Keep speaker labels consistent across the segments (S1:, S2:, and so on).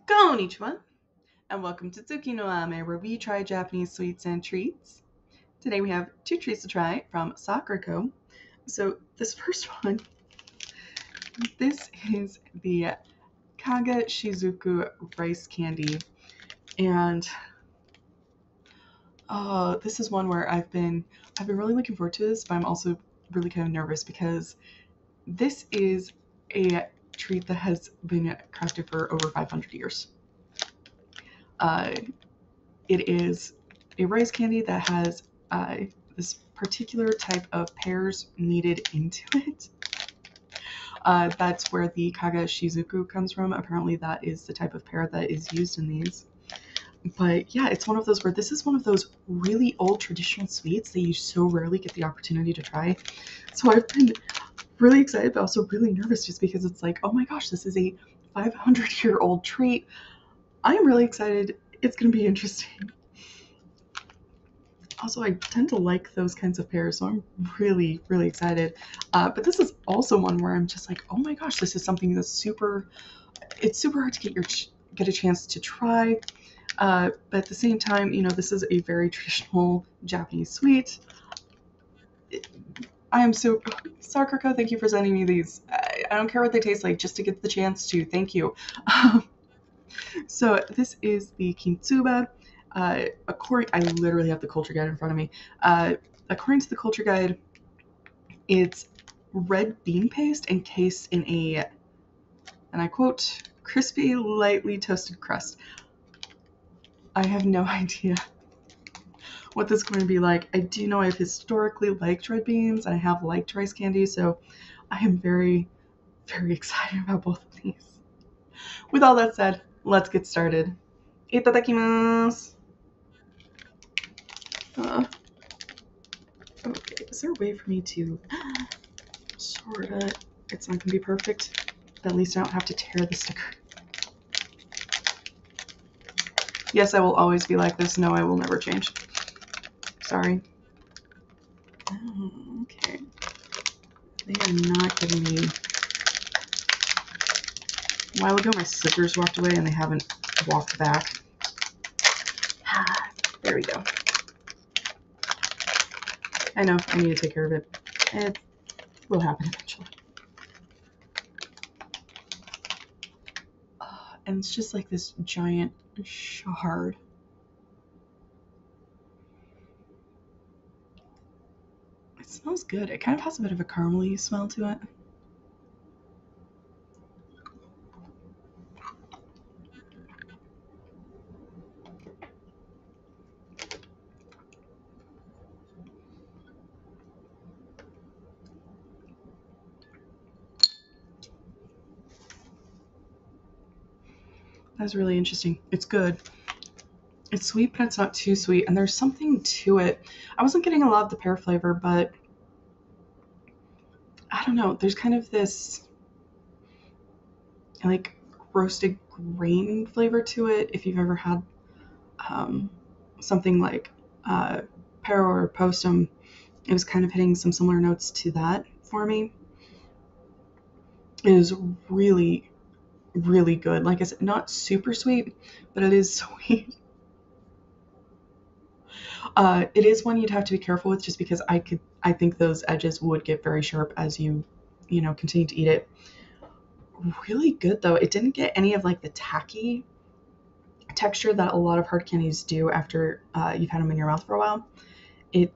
S1: Konnichiwa, and welcome to Tsuki no Ame, where we try Japanese sweets and treats. Today we have two treats to try from Sakura. So this first one, this is the Kaga Shizuku rice candy, and this is one where I've been really looking forward to this, but I'm also really kind of nervous because this is a treat that has been crafted for over 500 years. It is a rice candy that has this particular type of pears kneaded into it. That's where the Kaga Shizuku comes from. Apparently that is the type of pear that is used in these. But yeah, it's one of those where this is one of those really old traditional sweets that you so rarely get the opportunity to try. So I've been really excited, but also really nervous just because it's like, oh my gosh, this is a 500-year-old treat. I'm really excited. It's going to be interesting. Also, I tend to like those kinds of pears, so I'm really, really excited. But this is also one where I'm just like, oh my gosh, this is something that's it's super hard to get a chance to try. But at the same time, this is a very traditional Japanese sweet. I am so, Sakura, thank you for sending me these. I don't care what they taste like, just to get the chance to. Thank you. So this is the Kintsuba. I literally have the culture guide in front of me. According to the culture guide, it's red bean paste encased in a, and I quote, crispy, lightly toasted crust. I have no idea what this is going to be like. I do know I've historically liked red beans, and I have liked rice candy, so I am very, very excited about both of these. With all that said, let's get started. Itadakimasu! Okay, is there a way for me to sorta, it's not gonna be perfect, but at least I don't have to tear the sticker. Yes, I will always be like this. No, I will never change. Sorry. Oh, okay. They are not giving me... A while ago my scissors walked away and they haven't walked back. There we go. I know, I need to take care of it. It will happen eventually. And it's just like this giant shard. It smells good. It kind of has a bit of a caramely smell to it. That's really interesting. It's good. It's sweet, but it's not too sweet, and there's something to it. I wasn't getting a lot of the pear flavor, but I don't know. There's kind of this like roasted grain flavor to it. If you've ever had something like pear or postum, it was kind of hitting some similar notes to that for me. It is really, really good. Like I said, not super sweet, but it is sweet. It is one you'd have to be careful with, just because I think those edges would get very sharp as you continue to eat it. Really good though. It didn't get any of like the tacky texture that a lot of hard candies do after you've had them in your mouth for a while. That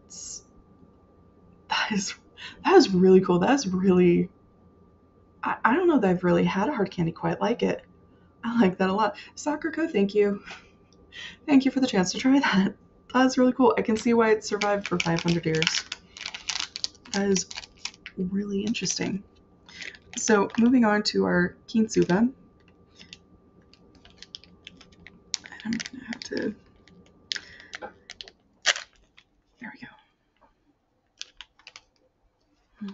S1: is really cool. That is really, I don't know that I've really had a hard candy quite like it. I like that a lot. Sakura, thank you. Thank you for the chance to try that. That's really cool. I can see why it survived for 500 years. That is really interesting. So moving on to our Kintsuba. I'm gonna have to, there we go.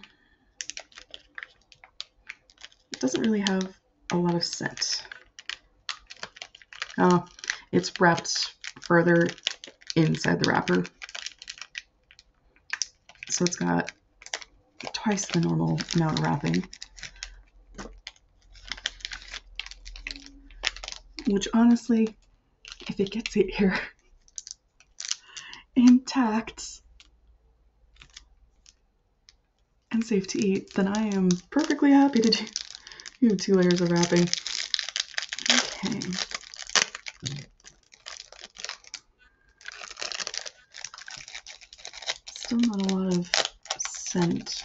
S1: It doesn't really have a lot of scent. Oh, it's wrapped further inside the wrapper. So it's got twice the normal amount of wrapping. which honestly, if it gets it here intact and safe to eat, then I am perfectly happy to do 2 layers of wrapping. Okay. Still not a lot of scent.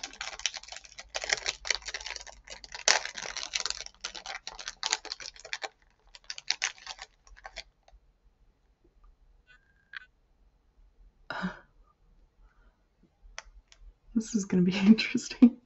S1: This is going to be interesting.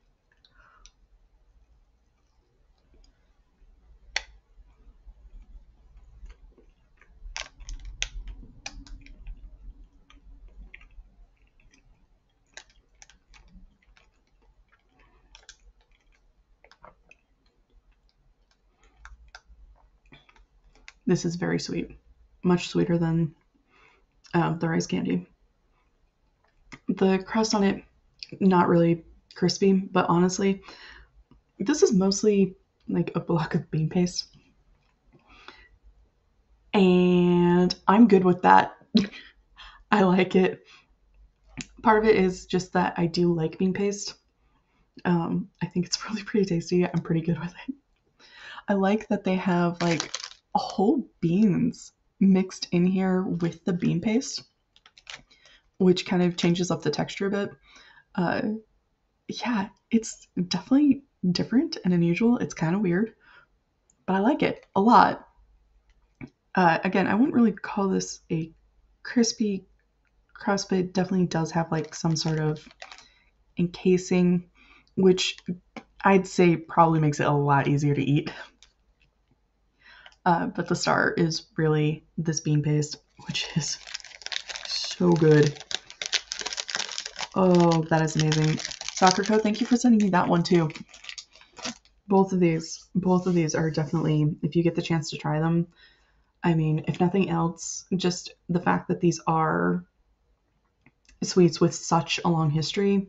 S1: This is very sweet. Much sweeter than the rice candy. The crust on it, not really crispy, but honestly, this is mostly like a block of bean paste. And I'm good with that. I like it. Part of it is just that I do like bean paste. I think it's really pretty tasty. I'm pretty good with it. I like that they have like whole beans mixed in here with the bean paste, which kind of changes up the texture a bit. Yeah, it's definitely different and unusual. It's kind of weird, but I like it a lot. Again, I wouldn't really call this a crispy crust, but it definitely does have like some sort of encasing, which I'd say probably makes it a lot easier to eat. But the star is really this bean paste, which is so good. Oh, that is amazing. Soccer Co, thank you for sending me that one too. Both of these are definitely, if you get the chance to try them, I mean, if nothing else, just the fact that these are sweets with such a long history,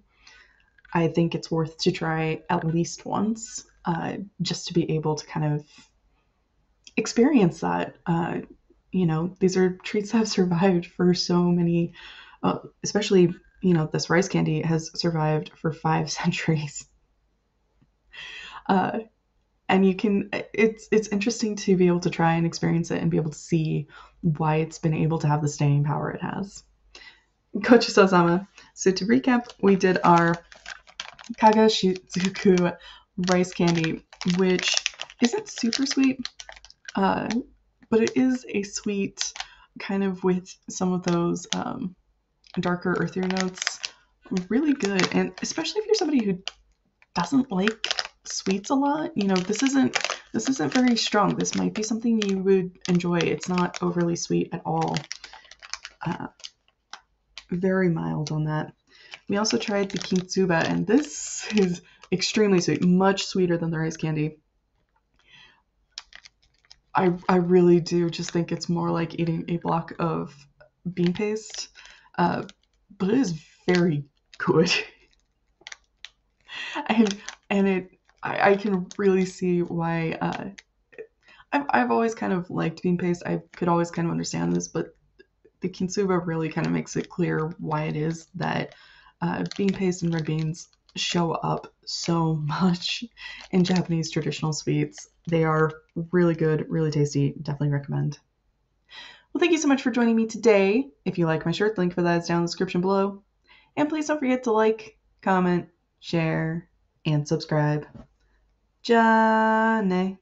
S1: I think it's worth to try at least once, just to be able to kind of experience that. These are treats that have survived for so many, especially, this rice candy has survived for 5 centuries. And it's interesting to be able to try and experience it and be able to see why it's been able to have the staying power it has. Coach Sazama. So to recap, we did our Kaga Shizuku rice candy, which isn't super sweet, but it is a sweet kind of with some of those darker, earthier notes. Really good, and especially if you're somebody who doesn't like sweets a lot, this isn't very strong. This might be something you would enjoy. It's not overly sweet at all. Very mild on that. We also tried the Kintsuba, and this is extremely sweet, much sweeter than the rice candy. I really do just think it's more like eating a block of bean paste, but it is very good. and I can really see why. I've always kind of liked bean paste. I could always kind of understand this, but the Kintsuba really kind of makes it clear why it is that bean paste and red beans show up so much in Japanese traditional sweets. They are really good, really tasty. Definitely recommend. Well, thank you so much for joining me today. If you like my shirt, the link for that is down in the description below. And please don't forget to like, comment, share, and subscribe. Jane.